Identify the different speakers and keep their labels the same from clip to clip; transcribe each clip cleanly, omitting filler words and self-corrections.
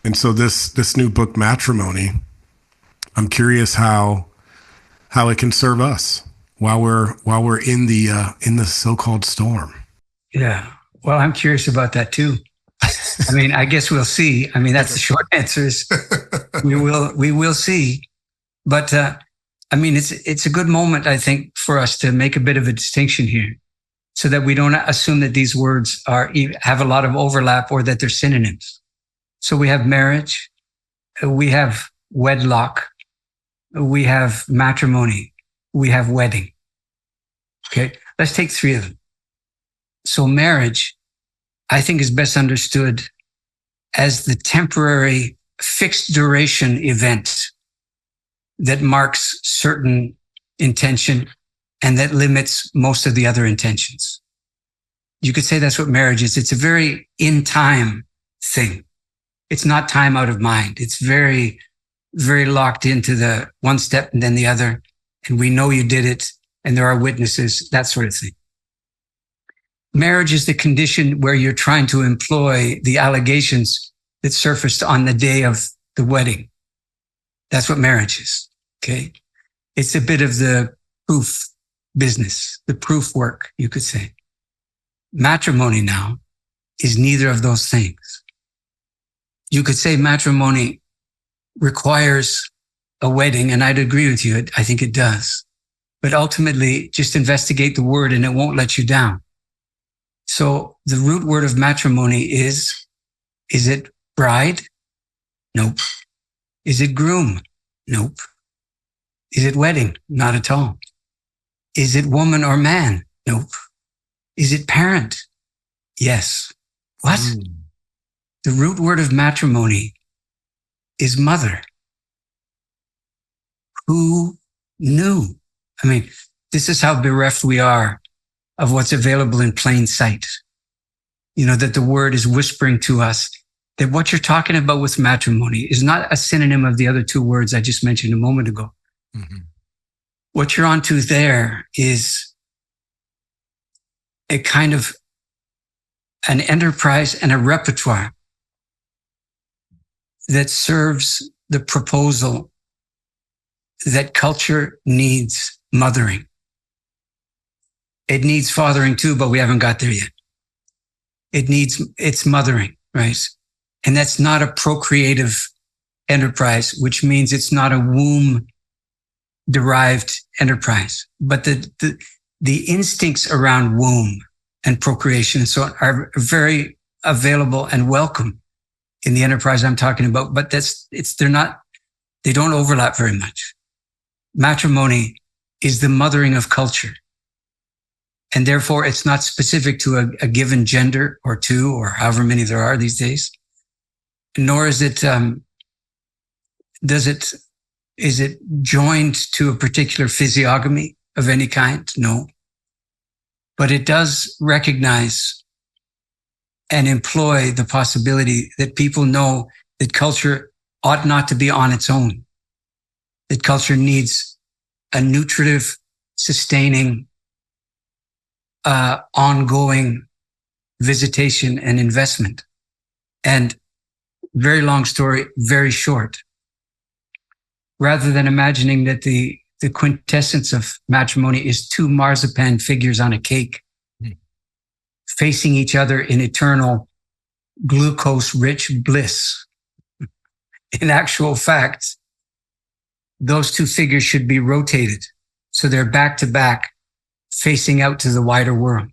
Speaker 1: And so this new book, Matrimony, I'm curious how it can serve us while we're in the so-called storm.
Speaker 2: Yeah. Well, I'm curious about that too. I mean, I guess we'll see. I mean, that's the short answer is we will see. But I mean, it's a good moment, I think, for us to make a bit of a distinction here, so that we don't assume that these words have a lot of overlap or that they're synonyms. So we have marriage, we have wedlock, we have matrimony, we have wedding. Okay, let's take three of them. So marriage, I think, is best understood as the temporary fixed duration event that marks certain intention and that limits most of the other intentions. You could say that's what marriage is. It's a very in time thing. It's not time out of mind. It's very, very locked into the one step and then the other. And we know you did it and there are witnesses, that sort of thing. Marriage is the condition where you're trying to employ the allegations that surfaced on the day of the wedding. That's what marriage is. Okay. It's a bit of the proof business, the proof work, you could say. Matrimony now is neither of those things. You could say matrimony requires a wedding, and I'd agree with you. I think it does. But ultimately, just investigate the word and it won't let you down. So the root word of matrimony is it bride? Nope. Is it groom? Nope. Is it wedding? Not at all. Is it woman or man? Nope. Is it parent? Yes. What? The root word of matrimony is mother. Who knew? I mean, this is how bereft we are of what's available in plain sight. You know, that the word is whispering to us that what you're talking about with matrimony is not a synonym of the other two words I just mentioned a moment ago. Mm-hmm. What you're onto there is a kind of an enterprise and a repertoire that serves the proposal that culture needs mothering. It needs fathering too, but we haven't got there yet. It's mothering, right? And that's not a procreative enterprise, which means it's not a womb derived enterprise, but the instincts around womb and procreation and so on are very available and welcome in the enterprise I'm talking about, but they don't overlap very much. Matrimony is the mothering of culture. And therefore it's not specific to a given gender or two or however many there are these days. Nor is it, is it joined to a particular physiognomy of any kind? No. But it does recognize and employ the possibility that people know that culture ought not to be on its own. That culture needs a nutritive, sustaining, ongoing visitation and investment. And very long story, very short. Rather than imagining that the quintessence of matrimony is two marzipan figures on a cake, facing each other in eternal glucose-rich bliss. In actual fact, those two figures should be rotated so they're back to back, facing out to the wider world.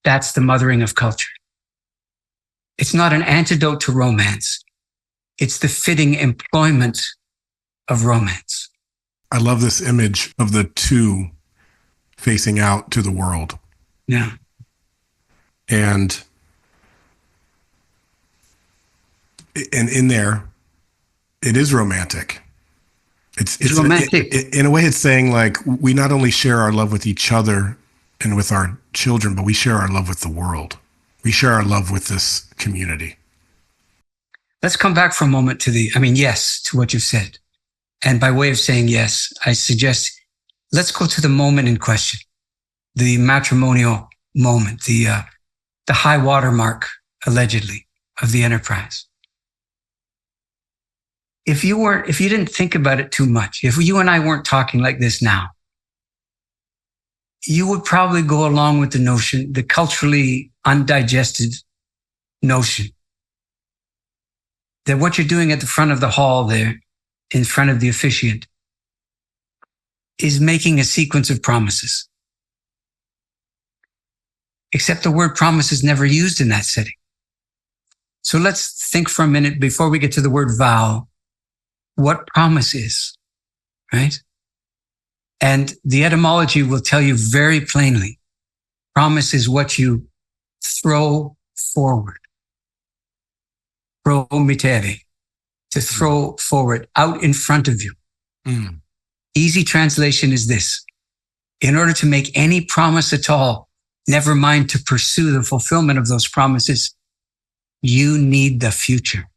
Speaker 2: That's the mothering of culture. It's not an antidote to romance. It's the fitting employment of romance.
Speaker 1: I love this image of the two facing out to the world.
Speaker 2: Yeah.
Speaker 1: And in there, it is romantic. It's romantic. In a way, it's saying like, we not only share our love with each other and with our children, but we share our love with the world. We share our love with this community.
Speaker 2: Let's come back for a moment to yes, to what you've said. And by way of saying yes, I suggest let's go to the moment in question, the matrimonial moment, the high water mark, allegedly, of the enterprise. if you didn't think about it too much, if you and I weren't talking like this now, you would probably go along with the notion, the culturally undigested notion, that what you're doing at the front of the hall there, in front of the officiant, is making a sequence of promises. Except the word promise is never used in that setting. So let's think for a minute before we get to the word vow, what promise is, right? And the etymology will tell you very plainly, promise is what you throw forward. Promittere, to throw forward, out in front of you. Mm. Easy translation is this: in order to make any promise at all, never mind to pursue the fulfillment of those promises, you need the future.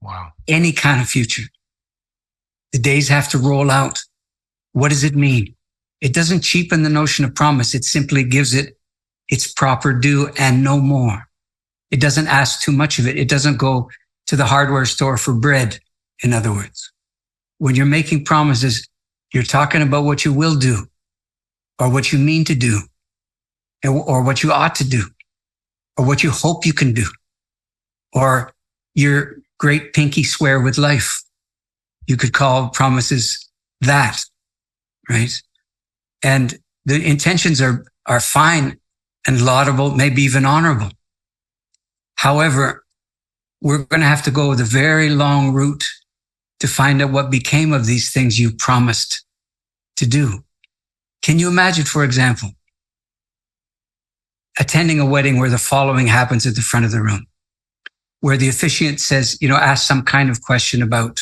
Speaker 1: Wow.
Speaker 2: Any kind of future. The days have to roll out. What does it mean? It doesn't cheapen the notion of promise. It simply gives it its proper due and no more. It doesn't ask too much of it. It doesn't go to the hardware store for bread, in other words. When you're making promises, you're talking about what you will do, or what you mean to do, or what you ought to do, or what you hope you can do, or your great pinky swear with life. You could call promises that, right? And the intentions are fine and laudable, maybe even honorable. However, we're going to have to go the very long route to find out what became of these things you promised to do. Can you imagine, for example, attending a wedding where the following happens at the front of the room, where the officiant says, asks some kind of question about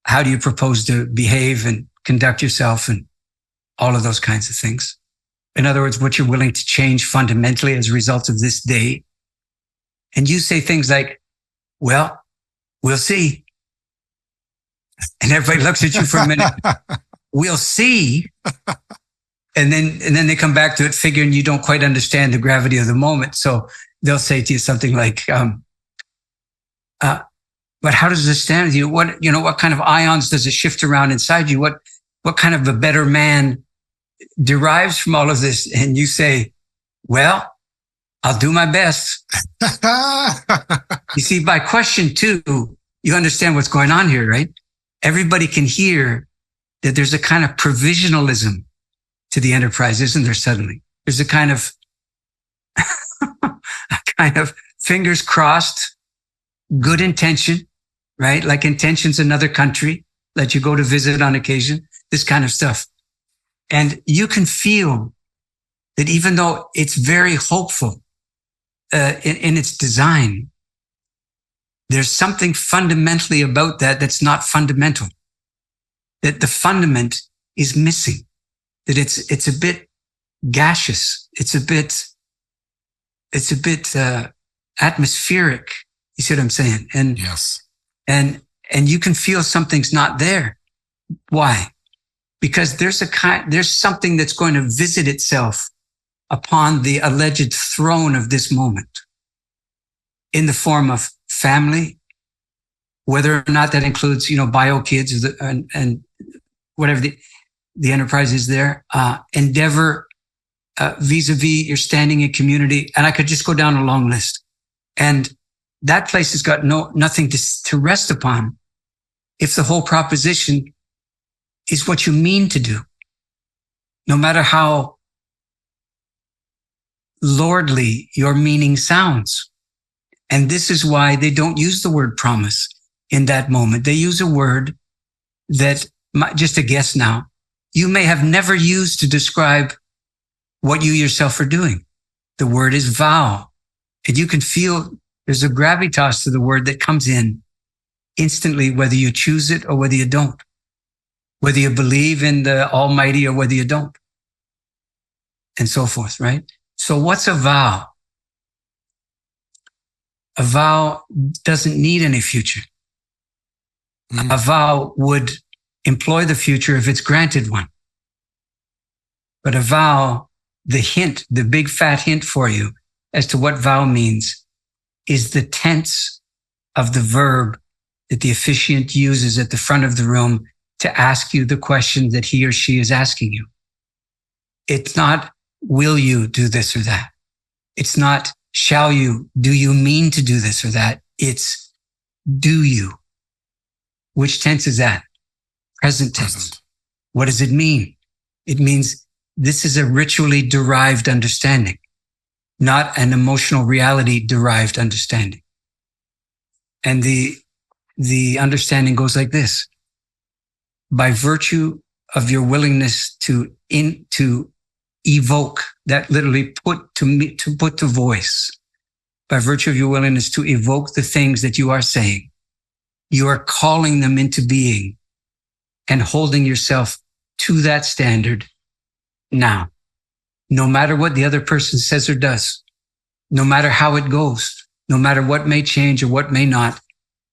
Speaker 2: how do you propose to behave and conduct yourself and all of those kinds of things. In other words, what you're willing to change fundamentally as a result of this day. And you say things like, well, we'll see. And everybody looks at you for a minute. We'll see. And then they come back to it figuring you don't quite understand the gravity of the moment. So they'll say to you something like, but how does this stand with you? What kind of ions does it shift around inside you? What kind of a better man derives from all of this? And you say, well, I'll do my best. You see, by question 2, you understand what's going on here, right? Everybody can hear that there's a kind of provisionalism to the enterprise, isn't there? Suddenly, there's a kind of, fingers crossed, good intention, right? Like intentions another country that you go to visit on occasion, this kind of stuff. And you can feel that even though it's very hopeful in its design, there's something fundamentally about that that's not fundamental. That the fundament is missing. That it's a bit gaseous. It's a bit atmospheric. You see what I'm saying? And
Speaker 1: yes.
Speaker 2: And you can feel something's not there. Why? Because there's something that's going to visit itself upon the alleged throne of this moment in the form of family, whether or not that includes, bio kids and whatever the enterprise is there, endeavor, vis-a-vis your standing in community. And I could just go down a long list. And that place has got nothing to rest upon if the whole proposition is what you mean to do. No matter how lordly your meaning sounds. And this is why they don't use the word promise in that moment. They use a word that, just a guess now, you may have never used to describe what you yourself are doing. The word is vow. And you can feel there's a gravitas to the word that comes in instantly, whether you choose it or whether you don't, whether you believe in the Almighty or whether you don't, and so forth, right? So what's a vow? A vow doesn't need any future. A vow would employ the future if it's granted one. But a vow, the hint, the big fat hint for you as to what vow means is the tense of the verb that the officiant uses at the front of the room to ask you the question that he or she is asking you. It's not, will you do this or that? It's not, shall you, do you mean to do this or that? It's, do you? Which tense is that? Present tense.
Speaker 1: Present.
Speaker 2: What does it mean? It means this is a ritually derived understanding, not an emotional reality derived understanding. And the understanding goes like this. By virtue of your willingness to evoke, that literally put to voice, by virtue of your willingness to evoke the things that you are saying, you are calling them into being and holding yourself to that standard now. No matter what the other person says or does, no matter how it goes, no matter what may change or what may not,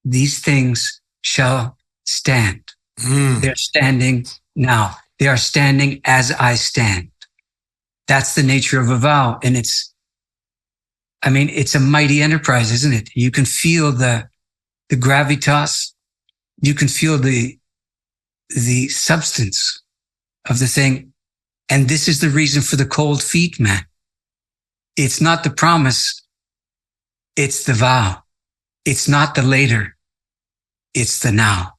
Speaker 2: these things shall stand. They're standing now. They are standing as I stand. That's the nature of a vow. And it's a mighty enterprise, isn't it? You can feel the gravitas. You can feel the substance of the thing. And this is the reason for the cold feet, man. It's not the promise. It's the vow. It's not the later. It's the now.